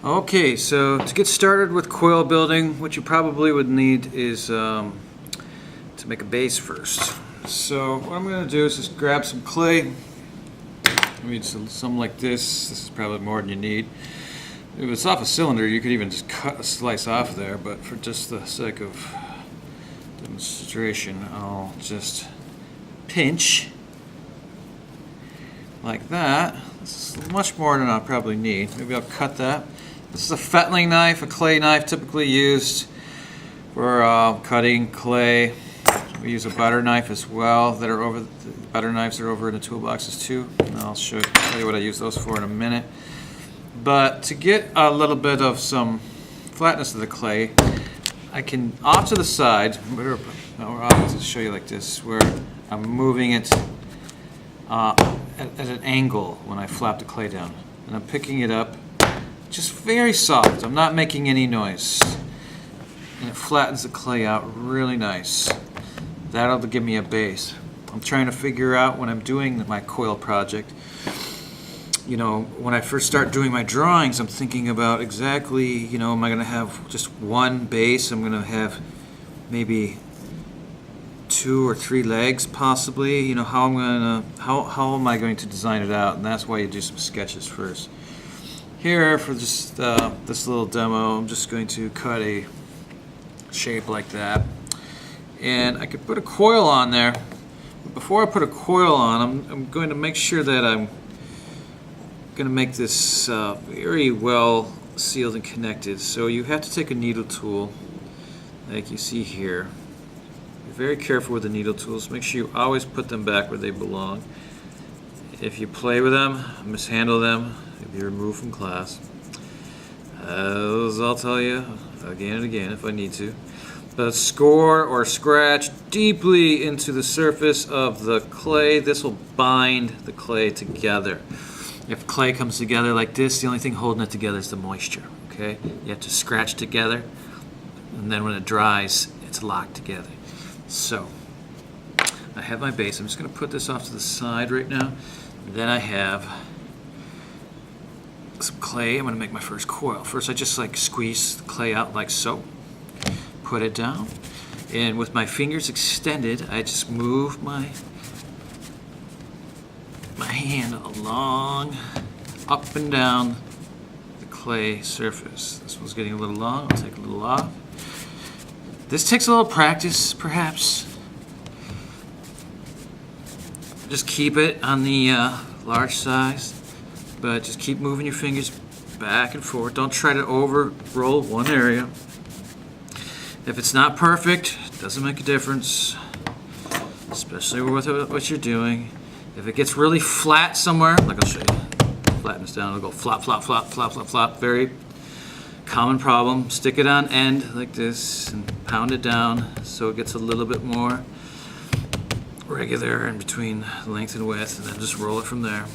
Okay, so to get started with coil building, what you probably would need is to make a base first. So what I'm going to do is just grab some clay. I mean, something like this. This is probably more than you need. If it's off a cylinder, you could even just cut a slice off there, but for just the sake of demonstration, I'll just pinch like that. This is much more than I'll probably need. Maybe I'll cut that. This is a fettling knife, a clay knife typically used for cutting clay. We use a butter knife as well. The butter knives are over in the toolboxes too. And I'll tell you what I use those for in a minute. But to get a little bit of some flatness of the clay, I can off to the side. I'll just show you like this, where I'm moving it at an angle when I flap the clay down, and I'm picking it up. Just very soft. I'm not making any noise. And it flattens the clay out really nice. That'll give me a base. I'm trying to figure out when I'm doing my coil project, you know, when I first start doing my drawings, I'm thinking about exactly, you know, am I going to have just one base? I'm going to have maybe 2 or 3 legs possibly. You know, how am I going to design it out? And that's why you do some sketches first. Here, for just this little demo, I'm just going to cut a shape like that. And I could put a coil on there. But before I put a coil on, I'm going to make sure that I'm going to make this very well sealed and connected. So you have to take a needle tool, like you see here. Be very careful with the needle tools. Make sure you always put them back where they belong. If you play with them, mishandle them, you'll be removed from class. As I'll tell you again and again if I need to. But score or scratch deeply into the surface of the clay. This will bind the clay together. If clay comes together like this, the only thing holding it together is the moisture. Okay? You have to scratch together, and then when it dries, it's locked together. So I have my base. I'm just going to put this off to the side right now. Then I have some clay. I'm going to make my first coil. First, I just like squeeze the clay out like so. Put it down, and with my fingers extended, I just move my hand along, up and down the clay surface. This one's getting a little long. I'll take a little off. This takes a little practice, perhaps. Just keep it on the large size, but just keep moving your fingers back and forth. Don't try to over roll one area. If it's not perfect, it doesn't make a difference, especially with what you're doing. If it gets really flat somewhere, like I'll show you, flatten this down, it'll go flop, flop, flop, flop, flop, flop. Very common problem. Stick it on end like this and pound it down so it gets a little bit more regular in between length and width, and then just roll it from there.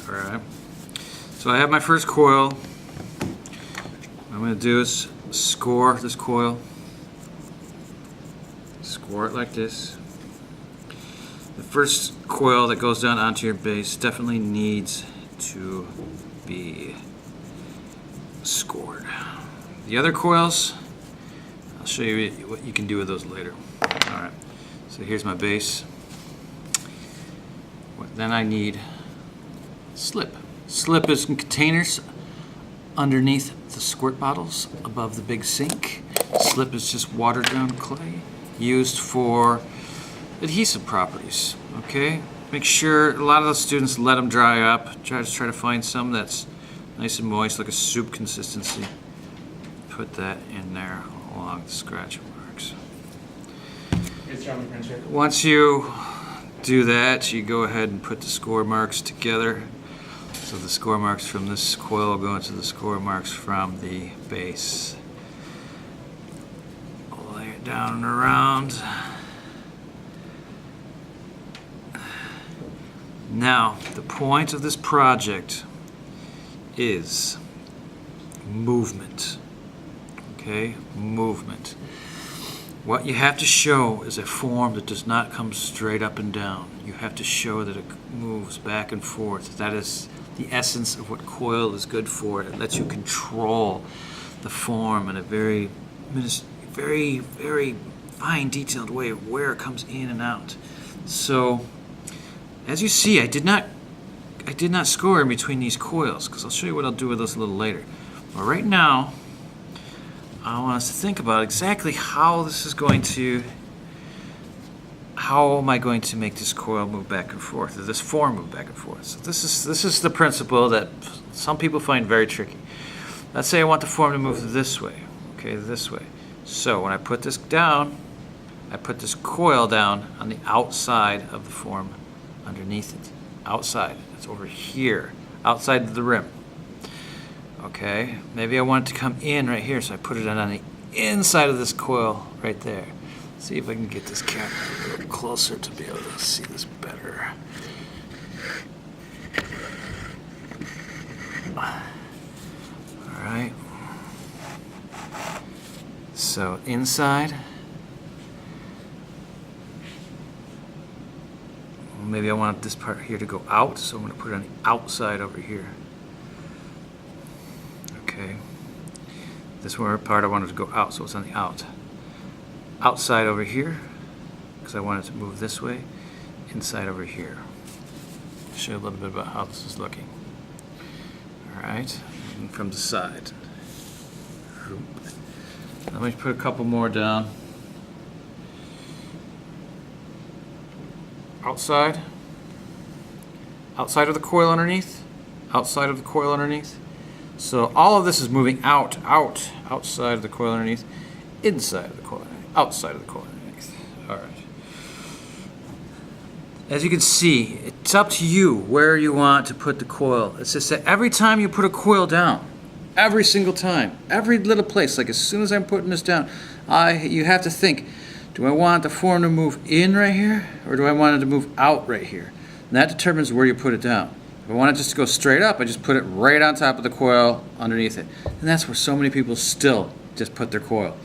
All right. So I have my first coil. What I'm going to do is score this coil. Score it like this. The first coil that goes down onto your base definitely needs to be scored. The other coils, I'll show you what you can do with those later. Alright, so here's my base. Then I need slip. Slip is in containers underneath the squirt bottles above the big sink. Slip is just watered down clay used for adhesive properties. Okay, make sure a lot of those students let them dry up. Try to find some that's nice and moist, like a soup consistency. Put that in there along the scratch marks. Once you do that, you go ahead and put the score marks together. So the score marks from this coil will go into the score marks from the base. Lay it down and around. Now, the point of this project is movement. Okay, movement. What you have to show is a form that does not come straight up and down. You have to show that it moves back and forth. That is the essence of what coil is good for. It lets you control the form in a very, very fine, detailed way of where it comes in and out. So, as you see, I did not score in between these coils, because I'll show you what I'll do with those a little later. But right now, I want us to think about exactly how this is going to, how am I going to make this coil move back and forth, or this form move back and forth. So this is the principle that some people find very tricky. Let's say I want the form to move this way, okay, this way. So when I put this down, I put this coil down on the outside of the form underneath it. Outside, it's over here, outside of the rim. Okay, maybe I want it to come in right here, so I put it on the inside of this coil right there. Let's see if I can get this camera a little closer to be able to see this better. Alright. So inside. Maybe I want this part here to go out, so I'm going to put it on the outside over here. Okay. This one part I wanted to go out, so it's on the outside over here, because I want it to move this way. Inside over here. I'll show you a little bit about how this is looking. Alright, and from the side. Let me put a couple more down. Outside of the coil underneath, outside of the coil underneath. So all of this is moving outside of the coil underneath, inside of the coil underneath, outside of the coil underneath. All right. As you can see, it's up to you where you want to put the coil. It's just that every time you put a coil down, every single time, every little place, like as soon as I'm putting this down, you have to think, do I want the form to move in right here, or do I want it to move out right here? And that determines where you put it down. If I want it just to go straight up, I just put it right on top of the coil underneath it. And that's where so many people still just put their coil.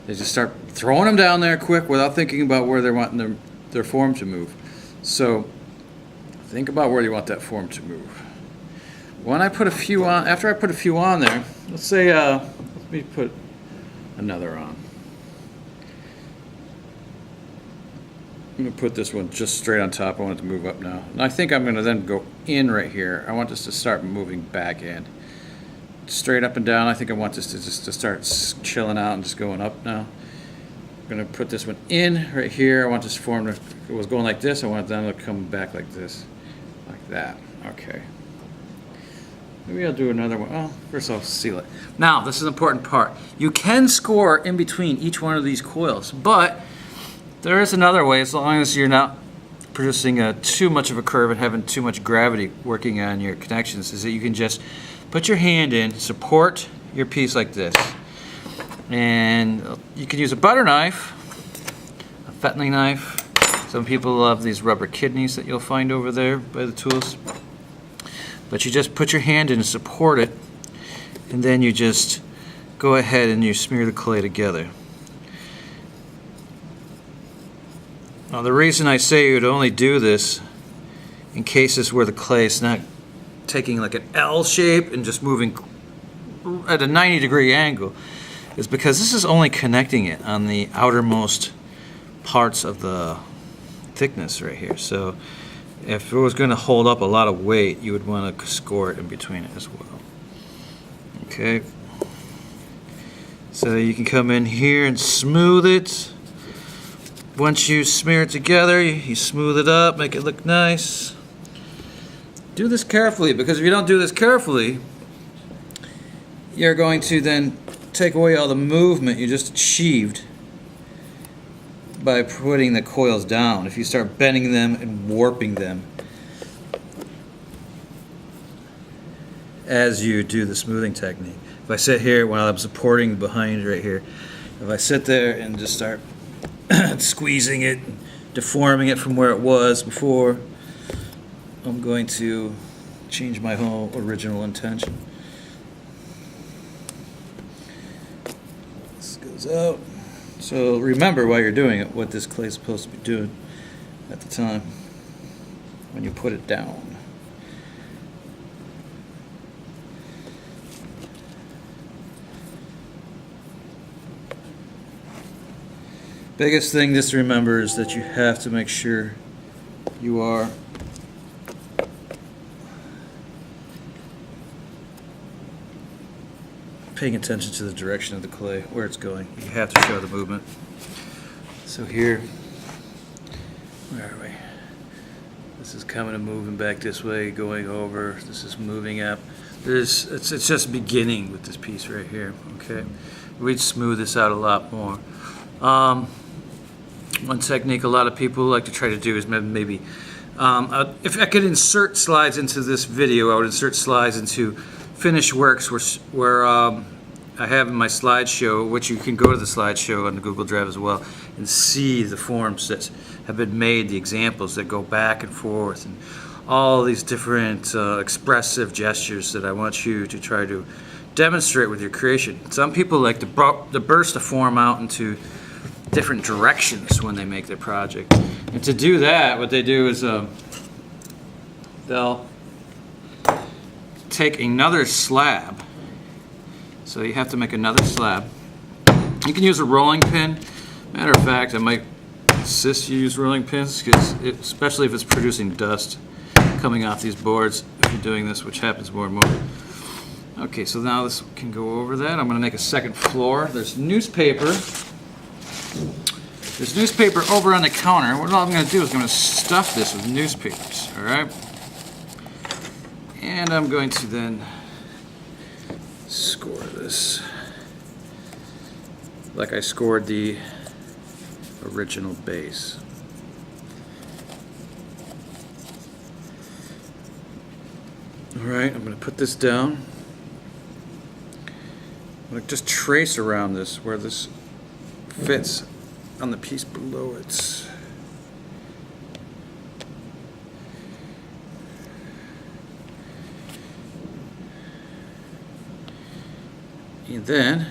They just start throwing them down there quick without thinking about where they're wanting their form to move. So think about where you want that form to move. When I put a few on, after I put a few on there, let's say, let me put another on. I'm going to put this one just straight on top. I want it to move up now. And I think I'm going to then go in right here. I want this to start moving back in. Straight up and down. I think I want this to just to start chilling out and just going up now. I'm going to put this one in right here. I want this form to, if it was going like this, I want it then to come back like this. Like that. Okay. Maybe I'll do another one. Well, first I'll seal it. Now, this is an important part. You can score in between each one of these coils, but there is another way, as long as you're not producing too much of a curve and having too much gravity working on your connections, is that you can just put your hand in, support your piece like this, and you can use a butter knife, a fettling knife. Some people love these rubber kidneys that you'll find over there by the tools. But you just put your hand in and support it, and then you just go ahead and you smear the clay together. Now the reason I say you would only do this in cases where the clay is not taking like an L shape and just moving at a 90-degree angle is because this is only connecting it on the outermost parts of the thickness right here. So if it was going to hold up a lot of weight, you would want to score it in between it as well. Okay. So you can come in here and smooth it. Once you smear it together, you smooth it up, make it look nice. Do this carefully, because if you don't do this carefully, you're going to then take away all the movement you just achieved by putting the coils down. If you start bending them and warping them as you do the smoothing technique. If I sit here while I'm supporting behind right here, if I sit there and just start squeezing it, deforming it from where it was before, I'm going to change my whole original intention. This goes out. So remember while you're doing it what this clay is supposed to be doing at the time when you put it down. Biggest thing just to remember is that you have to make sure you are paying attention to the direction of the clay, where it's going. You have to show the movement. So here, where are we? This is coming and moving back this way, going over. This is moving up. It's just beginning with this piece right here. Okay, we'd smooth this out a lot more. One technique a lot of people like to try to do is maybe if I could insert slides into this video, I would insert slides into finished works where I have in my slideshow, which you can go to the slideshow on the Google Drive as well, and see the forms that have been made, the examples that go back and forth, and all these different expressive gestures that I want you to try to demonstrate with your creation. Some people like to burst a form out into different directions when they make their project. And to do that, what they do is they'll take another slab. So you have to make another slab. You can use a rolling pin. Matter of fact, I might insist you use rolling pins, because especially if it's producing dust coming off these boards, if you're doing this, which happens more and more. Okay, so now this can go over that. I'm going to make a second floor. There's newspaper. There's newspaper over on the counter. What I'm going to do is I'm going to stuff this with newspapers, all right? And I'm going to then score this like I scored the original base. All right, I'm going to put this down. I'm going to just trace around this where this fits on the piece below it. And then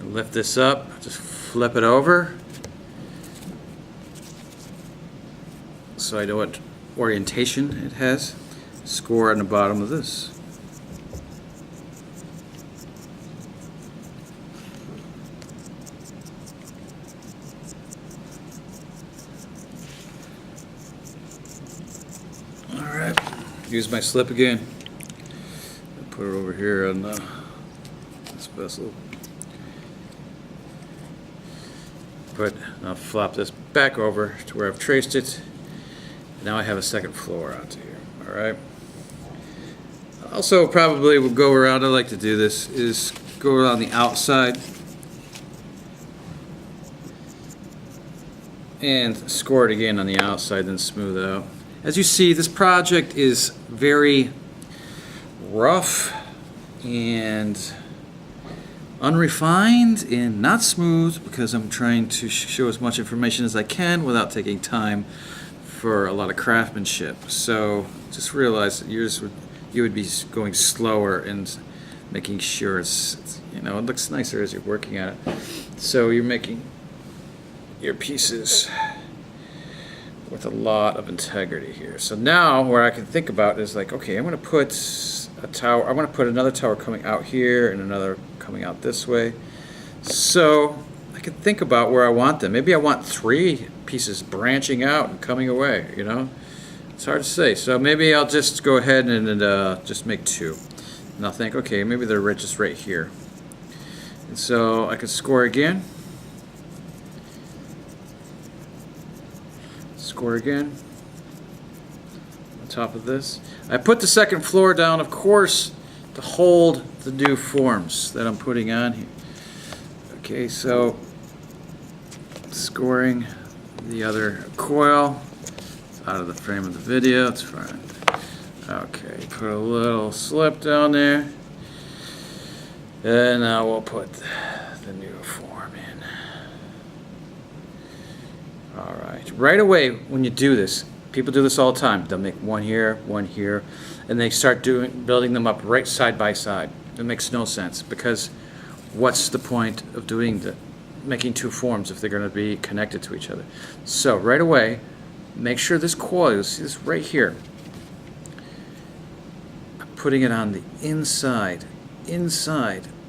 lift this up, just flip it over so I know what orientation it has. Score on the bottom of this. Alright, use my slip again. Put it over here on this vessel. Now flop this back over to where I've traced it. Now I have a second floor onto here. Alright. Also, probably we'll go around, I like to do this, is go around the outside and score it again on the outside, then smooth it out. As you see, this project is very rough and unrefined and not smooth, because I'm trying to show as much information as I can without taking time for a lot of craftsmanship. So just realize that you would be going slower and making sure it's, you know, it looks nicer as you're working at it. So you're making your pieces with a lot of integrity here. So now where I can think about is like, okay, I'm going to put a tower, I'm going to put another tower coming out here and another coming out this way. So I can think about where I want them. Maybe I want 3 pieces branching out and coming away, you know? It's hard to say. So maybe I'll just go ahead and just make 2. And I'll think, okay, maybe they're just right here. And so I can score again. Score again. On top of this. I put the second floor down, of course, to hold the new forms that I'm putting on here. Okay, so scoring the other coil. It's out of the frame of the video, it's fine. Okay, put a little slip down there. And now we'll put the new form in. Alright, right away when you do this, people do this all the time. They'll make one here, and they start building them up right side by side. It makes no sense, because what's the point of making 2 forms if they're going to be connected to each other? So right away, make sure this coil, you see this right here, I'm putting it on the inside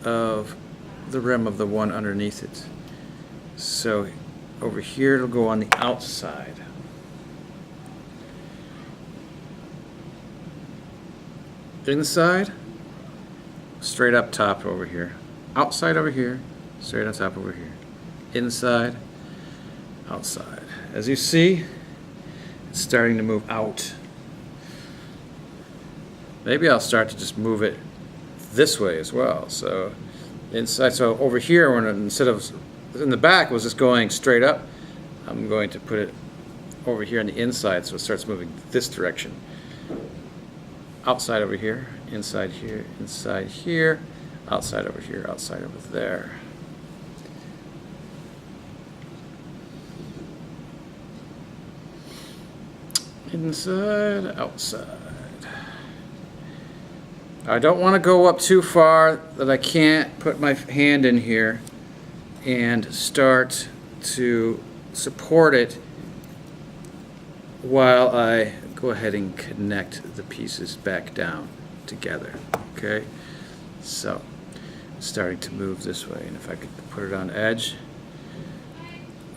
of the rim of the one underneath it. So over here it'll go on the outside. Inside, straight up top over here. Outside over here, straight on top over here. Inside, outside. As you see, it's starting to move out. Maybe I'll start to just move it this way as well. So inside, so over here, when instead of in the back was just going straight up, I'm going to put it over here on the inside so it starts moving this direction. Outside over here, inside here, outside over here, outside over there. Inside, outside. I don't want to go up too far that I can't put my hand in here and start to support it while I go ahead and connect the pieces back down together. Okay, so it's starting to move this way, and if I could put it on edge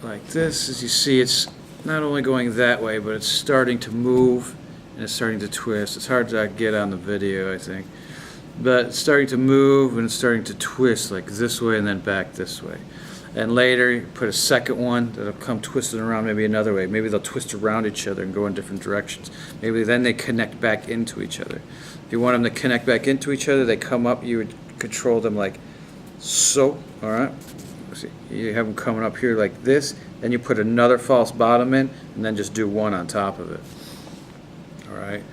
like this, as you see, it's not only going that way, but it's starting to move and it's starting to twist. It's hard to get on the video, I think, but it's starting to move and it's starting to twist like this way and then back this way. And later, you put a second one that'll come twisting around maybe another way. Maybe they'll twist around each other and go in different directions. Maybe then they connect back into each other. If you want them to connect back into each other, they come up, you would control them like so, all right? See, you have them coming up here like this, then you put another false bottom in, and then just do one on top of it. All right?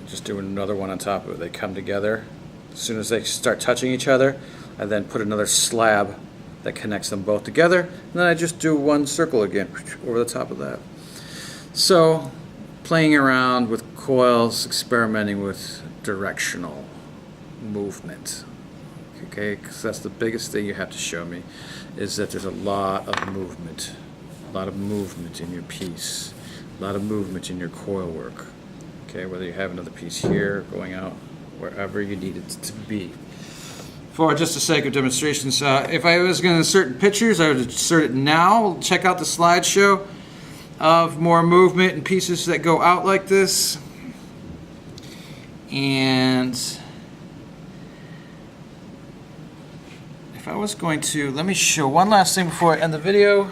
Just do another one on top of it. They come together. As soon as they start touching each other, I then put another slab that connects them both together, and then I just do one circle again over the top of that. So, playing around with coils, experimenting with directional movement. Okay, because that's the biggest thing you have to show me, is that there's a lot of movement in your piece, a lot of movement in your coil work. Okay, whether you have another piece here, going out, wherever you need it to be. For just the sake of demonstrations, if I was going to insert pictures, I would insert it now. Check out the slideshow of more movement and pieces that go out like this. And if I was going to, let me show one last thing before I end the video.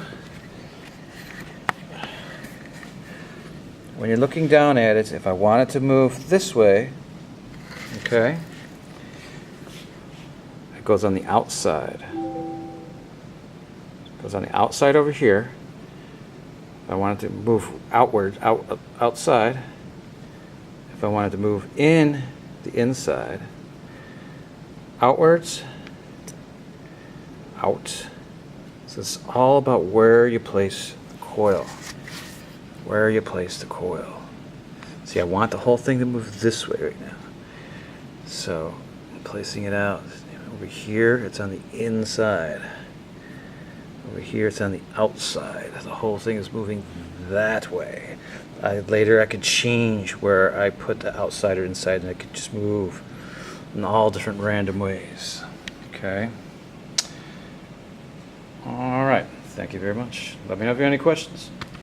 When you're looking down at it, if I want it to move this way, okay, it goes on the outside. It goes on the outside over here. If I want it to move outward, outside. If I want it to move in the inside, outwards, out. So it's all about where you place the coil. Where you place the coil. See, I want the whole thing to move this way right now. So I'm placing it out. Over here, it's on the inside. Over here, it's on the outside. The whole thing is moving that way. Later, I could change where I put the outside or inside, and it could just move in all different random ways. Okay. All right. Thank you very much. Let me know if you have any questions.